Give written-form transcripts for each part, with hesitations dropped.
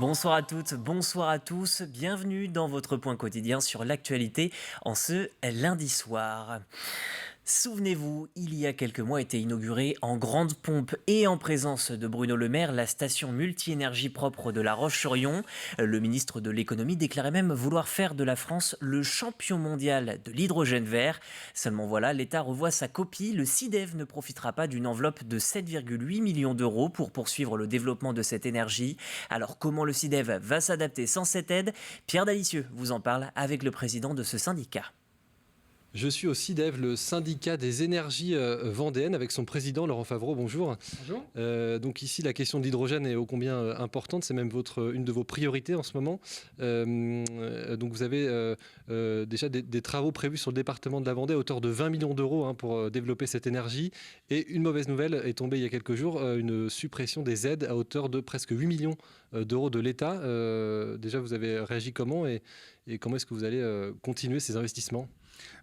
Bonsoir à toutes, bonsoir à tous, bienvenue dans votre point quotidien sur l'actualité en ce lundi soir. Souvenez-vous, il y a quelques mois était inaugurée en grande pompe et en présence de Bruno Le Maire la station multi-énergie propre de La Roche-sur-Yon. Le ministre de l'économie déclarait même vouloir faire de la France le champion mondial de l'hydrogène vert. Seulement voilà, l'État revoit sa copie. Le SIDEV ne profitera pas d'une enveloppe de 7,8 millions d'euros pour poursuivre le développement de cette énergie. Alors comment le SIDEV va s'adapter sans cette aide? Pierre Dalicieux vous en parle avec le président de ce syndicat. Je suis au SIDEV, le syndicat des énergies vendéennes, avec son président Laurent Favreau. Bonjour. Bonjour. Donc ici, la question de l'hydrogène est ô combien importante. C'est même une de vos priorités en ce moment. Donc vous avez déjà des travaux prévus sur le département de la Vendée à hauteur de 20 millions d'euros pour développer cette énergie. Et une mauvaise nouvelle est tombée il y a quelques jours, une suppression des aides à hauteur de presque 8 millions d'euros de l'État. Déjà, vous avez réagi comment et comment est-ce que vous allez continuer ces investissements ?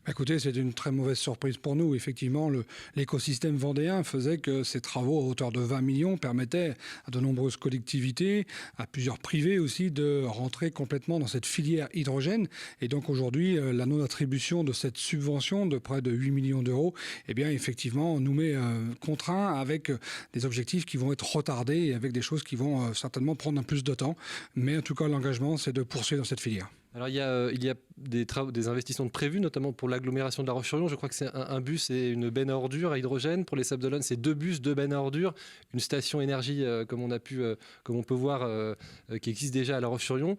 Écoutez, c'est une très mauvaise surprise pour nous. Effectivement, l'écosystème vendéen faisait que ces travaux à hauteur de 20 millions permettaient à de nombreuses collectivités, à plusieurs privés aussi, de rentrer complètement dans cette filière hydrogène. Et donc aujourd'hui, la non-attribution de cette subvention de près de 8 millions d'euros, eh bien effectivement, nous met contraints avec des objectifs qui vont être retardés et avec des choses qui vont certainement prendre un plus de temps. Mais en tout cas, l'engagement, c'est de poursuivre dans cette filière. Alors il y a des investissements de prévus, notamment pour l'agglomération de La Roche-sur-Yon. Je crois que c'est un bus et une benne à ordures à hydrogène. Pour les Sables d'Olonne, c'est 2 bus, 2 bennes à ordures, une station énergie comme on peut voir qui existe déjà à La Roche-sur-Yon.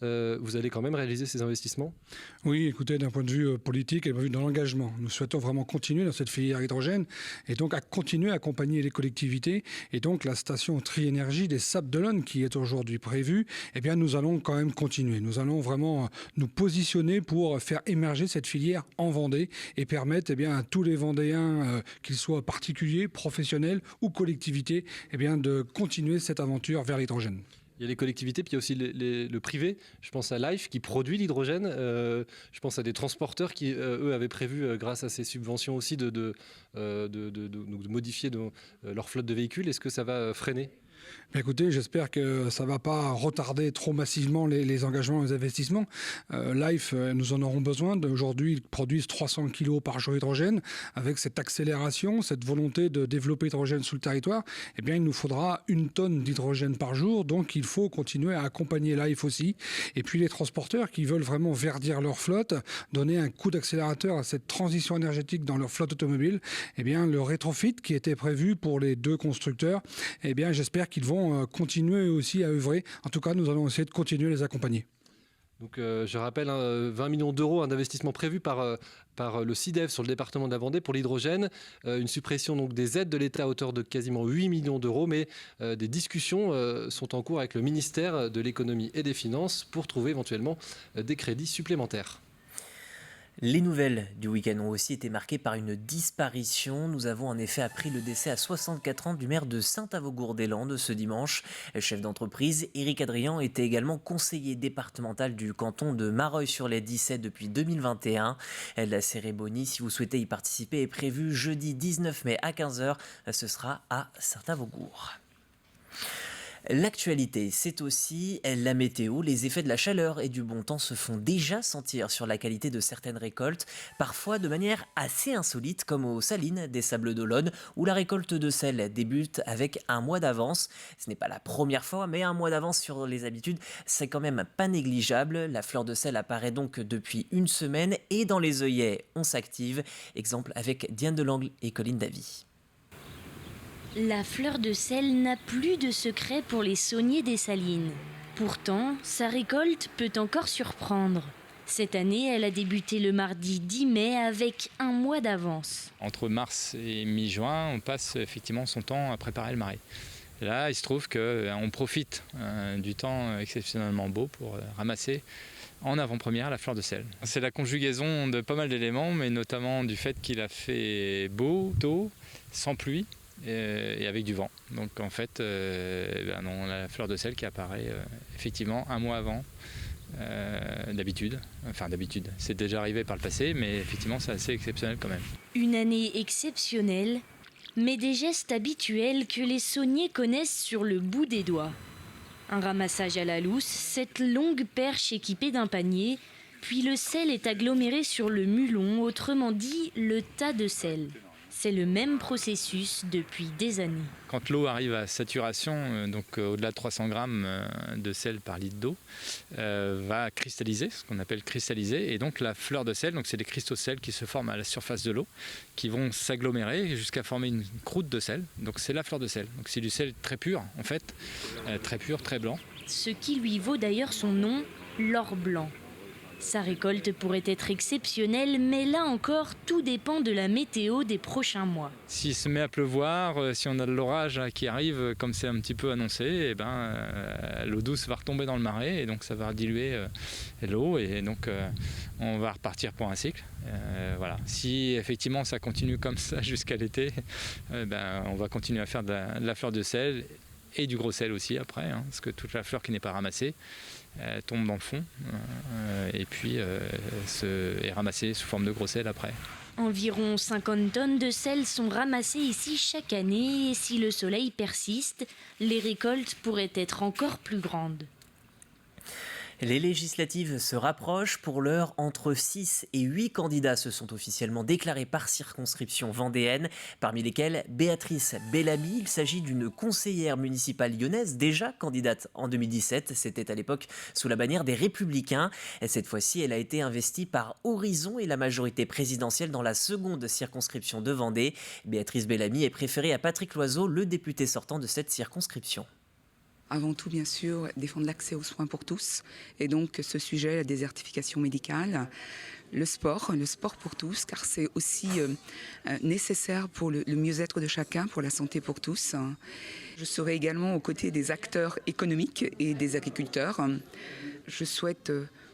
Vous allez quand même réaliser ces investissements ? Oui, écoutez, d'un point de vue politique et d'un point de vue de l'engagement, nous souhaitons vraiment continuer dans cette filière hydrogène et donc à continuer à accompagner les collectivités. Et donc la station Tri-Énergie des Sables d'Olonne qui est aujourd'hui prévue, eh bien nous allons quand même continuer. Nous allons vraiment nous positionner pour faire émerger cette filière en Vendée et permettre à tous les Vendéens, qu'ils soient particuliers, professionnels ou collectivités, de continuer cette aventure vers l'hydrogène. Il y a les collectivités, puis il y a aussi le privé. Je pense à Life qui produit l'hydrogène. Je pense à des transporteurs qui, eux, avaient prévu, grâce à ces subventions aussi, de modifier leur flotte de véhicules. Est-ce que ça va freiner ? Écoutez, j'espère que ça ne va pas retarder trop massivement les engagements et les investissements. Life, nous en aurons besoin. Aujourd'hui, ils produisent 300 kg par jour d'hydrogène. Avec cette accélération, cette volonté de développer l'hydrogène sur le territoire, il nous faudra 1 tonne d'hydrogène par jour. Donc, il faut continuer à accompagner Life aussi. Et puis, les transporteurs qui veulent vraiment verdir leur flotte, donner un coup d'accélérateur à cette transition énergétique dans leur flotte automobile, le rétrofit qui était prévu pour les 2 constructeurs, j'espère qu'ils vont continuer aussi à œuvrer. En tout cas, nous allons essayer de continuer à les accompagner. Donc, je rappelle, 20 millions d'euros d'investissement prévu par le SIDEV sur le département de la Vendée pour l'hydrogène. Une suppression donc, des aides de l'État à hauteur de quasiment 8 millions d'euros. Mais des discussions sont en cours avec le ministère de l'économie et des finances pour trouver éventuellement des crédits supplémentaires. Les nouvelles du week-end ont aussi été marquées par une disparition. Nous avons en effet appris le décès à 64 ans du maire de Saint-Avogourde-des-Landes ce dimanche. Chef d'entreprise, Éric Adrian était également conseiller départemental du canton de Mareuil-sur-les-Dissets depuis 2021. La cérémonie, si vous souhaitez y participer, est prévue jeudi 19 mai à 15h. Ce sera à Saint-Avogourde. L'actualité, c'est aussi la météo. Les effets de la chaleur et du bon temps se font déjà sentir sur la qualité de certaines récoltes, parfois de manière assez insolite, comme aux Salines des Sables d'Olonne, où la récolte de sel débute avec 1 mois d'avance. Ce n'est pas la première fois, mais 1 mois d'avance sur les habitudes, c'est quand même pas négligeable. La fleur de sel apparaît donc depuis 1 semaine et dans les œillets, on s'active. Exemple avec Diane Delangle et Colline Davy. La fleur de sel n'a plus de secret pour les sauniers des Salines. Pourtant, sa récolte peut encore surprendre. Cette année, elle a débuté le mardi 10 mai avec 1 mois d'avance. Entre mars et mi-juin, on passe effectivement son temps à préparer le marais. Là, il se trouve qu'on profite du temps exceptionnellement beau pour ramasser en avant-première la fleur de sel. C'est la conjugaison de pas mal d'éléments, mais notamment du fait qu'il a fait beau, tôt, sans pluie. Et avec du vent. Donc en fait, on a la fleur de sel qui apparaît effectivement 1 mois avant d'habitude. Enfin d'habitude, c'est déjà arrivé par le passé, mais effectivement c'est assez exceptionnel quand même. Une année exceptionnelle, mais des gestes habituels que les sauniers connaissent sur le bout des doigts. Un ramassage à la lousse, cette longue perche équipée d'un panier, puis le sel est aggloméré sur le mulon, autrement dit le tas de sel. C'est le même processus depuis des années. Quand l'eau arrive à saturation, donc au-delà de 300 grammes de sel par litre d'eau, va cristalliser, ce qu'on appelle cristalliser, et donc la fleur de sel, donc c'est des cristaux de sel qui se forment à la surface de l'eau, qui vont s'agglomérer jusqu'à former une croûte de sel. Donc c'est la fleur de sel. Donc c'est du sel très pur en fait, très pur, très blanc. Ce qui lui vaut d'ailleurs son nom, l'or blanc. Sa récolte pourrait être exceptionnelle, mais là encore, tout dépend de la météo des prochains mois. S'il se met à pleuvoir, si on a de l'orage qui arrive, comme c'est un petit peu annoncé, l'eau douce va retomber dans le marais et donc ça va diluer l'eau et donc on va repartir pour un cycle. Voilà. Si effectivement ça continue comme ça jusqu'à l'été, on va continuer à faire de la fleur de sel et du gros sel aussi après, parce que toute la fleur qui n'est pas ramassée tombe dans le fond et puis est ramassée sous forme de gros sel après. Environ 50 tonnes de sel sont ramassées ici chaque année et si le soleil persiste, les récoltes pourraient être encore plus grandes. Les législatives se rapprochent. Pour l'heure, entre 6 et 8 candidats se sont officiellement déclarés par circonscription vendéenne, parmi lesquels Béatrice Bellamy. Il s'agit d'une conseillère municipale lyonnaise, déjà candidate en 2017. C'était à l'époque sous la bannière des Républicains. Et cette fois-ci, elle a été investie par Horizon et la majorité présidentielle dans la seconde circonscription de Vendée. Béatrice Bellamy est préférée à Patrick Loiseau, le député sortant de cette circonscription. Avant tout, bien sûr, défendre l'accès aux soins pour tous. Et donc, ce sujet, la désertification médicale, le sport pour tous, car c'est aussi nécessaire pour le mieux-être de chacun, pour la santé pour tous. Je serai également aux côtés des acteurs économiques et des agriculteurs. Je souhaite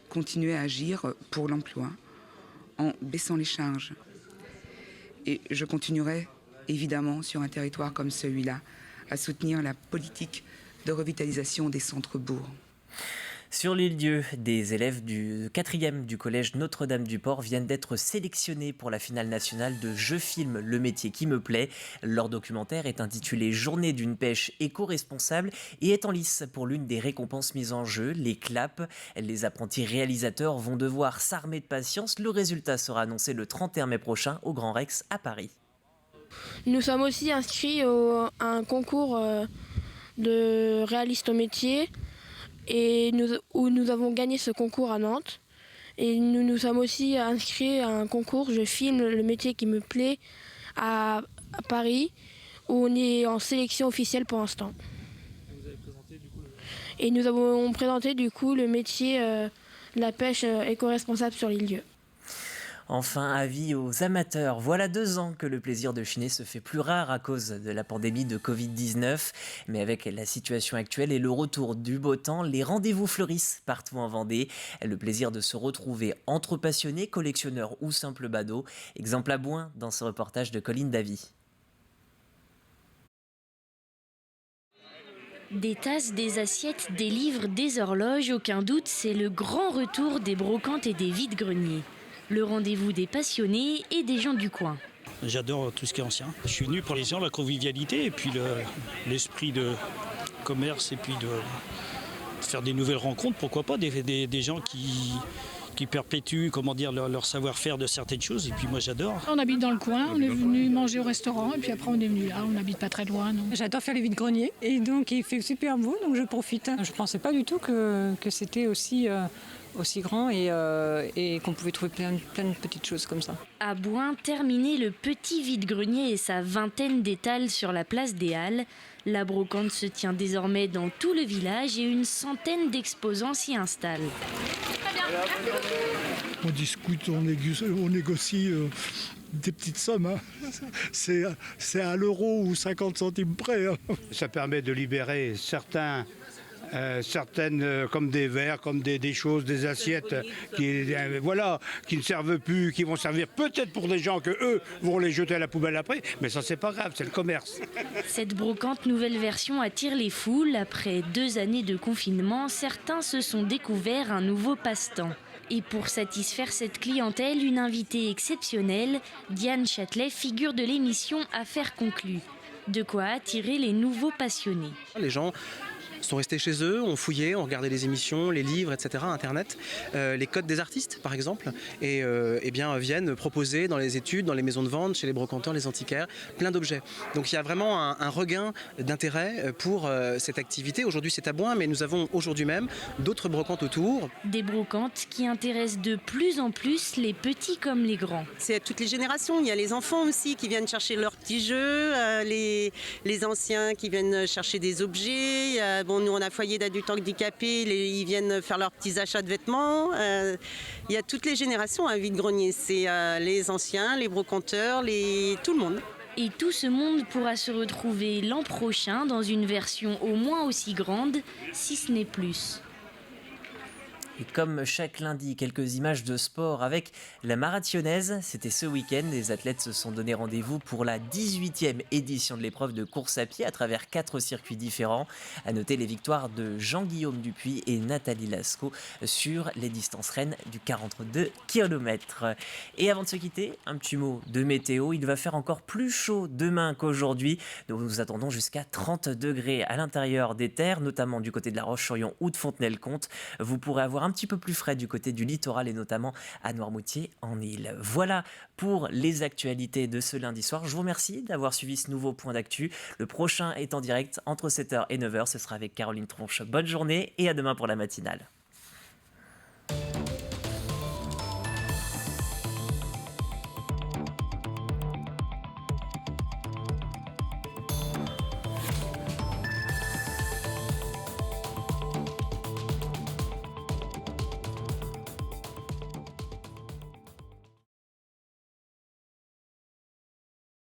continuer à agir pour l'emploi en baissant les charges. Et je continuerai, évidemment, sur un territoire comme celui-là, à soutenir la politique de revitalisation des centres-bourgs. Sur l'île-Dieu, des élèves du 4e du collège Notre-Dame-du-Port viennent d'être sélectionnés pour la finale nationale de Je filme le métier qui me plaît. Leur documentaire est intitulé Journée d'une pêche éco-responsable et est en lice pour l'une des récompenses mises en jeu, les claps. Les apprentis réalisateurs vont devoir s'armer de patience. Le résultat sera annoncé le 31 mai prochain au Grand Rex à Paris. Nous sommes aussi inscrits à un concours de réaliste au métier et où nous avons gagné ce concours à Nantes. Et nous nous sommes aussi inscrits à un concours Je filme le métier qui me plaît à Paris où on est en sélection officielle pour l'instant. Et nous avons présenté du coup le métier de la pêche éco-responsable sur l'île-Dieu. Enfin, avis aux amateurs. Voilà 2 ans que le plaisir de chiner se fait plus rare à cause de la pandémie de Covid-19. Mais avec la situation actuelle et le retour du beau temps, les rendez-vous fleurissent partout en Vendée. Le plaisir de se retrouver entre passionnés, collectionneurs ou simples badauds. Exemple à Bouin dans ce reportage de Colline Davy. Des tasses, des assiettes, des livres, des horloges, aucun doute, c'est le grand retour des brocantes et des vides-greniers. Le rendez-vous des passionnés et des gens du coin. J'adore tout ce qui est ancien. Je suis venu pour les gens, la convivialité et puis l'esprit de commerce et puis de faire des nouvelles rencontres, pourquoi pas, des gens qui perpétuent leur savoir-faire de certaines choses. Et puis moi j'adore. On habite dans le coin, on est venu manger au restaurant et puis après on est venu là, on n'habite pas très loin. Donc. J'adore faire les vides-greniers et donc il fait super beau donc je profite. Je ne pensais pas du tout que c'était aussi grand et qu'on pouvait trouver plein de petites choses comme ça. À Bouin, terminé le petit vide-grenier et sa vingtaine d'étals sur la place des Halles. La brocante se tient désormais dans tout le village et une centaine d'exposants s'y installent. On discute, on négocie des petites sommes. Hein. C'est à l'euro ou 50 centimes près. Hein. Ça permet de libérer certaines comme des verres, comme des choses, des assiettes qui ne servent plus, qui vont servir peut-être pour des gens que eux vont les jeter à la poubelle après, mais ça c'est pas grave, c'est le commerce. Cette brocante nouvelle version attire les foules. Après 2 années de confinement, certains se sont découverts un nouveau passe-temps. Et pour satisfaire cette clientèle, une invitée exceptionnelle, Diane Châtelet, figure de l'émission Affaires conclues. De quoi attirer les nouveaux passionnés. Les gens sont restés chez eux, ont fouillé, ont regardé les émissions, les livres, etc., Internet, les codes des artistes par exemple, et bien viennent proposer dans les études, dans les maisons de vente, chez les brocanteurs, les antiquaires, plein d'objets. Donc il y a vraiment un regain d'intérêt pour cette activité. Aujourd'hui c'est à Boin, mais nous avons aujourd'hui même d'autres brocantes autour. Des brocantes qui intéressent de plus en plus les petits comme les grands. C'est à toutes les générations, il y a les enfants aussi qui viennent chercher leurs petits jeux, les anciens qui viennent chercher des objets. Nous on a foyer d'adultes handicapés, ils viennent faire leurs petits achats de vêtements. Il y a toutes les générations à vide-grenier, c'est les anciens, les brocanteurs, tout le monde. Et tout ce monde pourra se retrouver l'an prochain dans une version au moins aussi grande, si ce n'est plus. Et comme chaque lundi, quelques images de sport avec la marathonnaise. C'était ce week-end, les athlètes se sont donné rendez-vous pour la 18e édition de l'épreuve de course à pied à travers 4 circuits différents. À noter les victoires de Jean-Guillaume Dupuis et Nathalie Lascaux sur les distances reines du 42 km. Et avant de se quitter, un petit mot de météo. Il va faire encore plus chaud demain qu'aujourd'hui. Donc nous attendons jusqu'à 30 degrés à l'intérieur des terres, notamment du côté de La Roche-sur-Yon ou de Fontenay-le-Comte. Vous pourrez avoir un petit peu plus frais du côté du littoral et notamment à Noirmoutier en Île. Voilà pour les actualités de ce lundi soir. Je vous remercie d'avoir suivi ce nouveau point d'actu. Le prochain est en direct entre 7h et 9h. Ce sera avec Caroline Tronche. Bonne journée et à demain pour la matinale.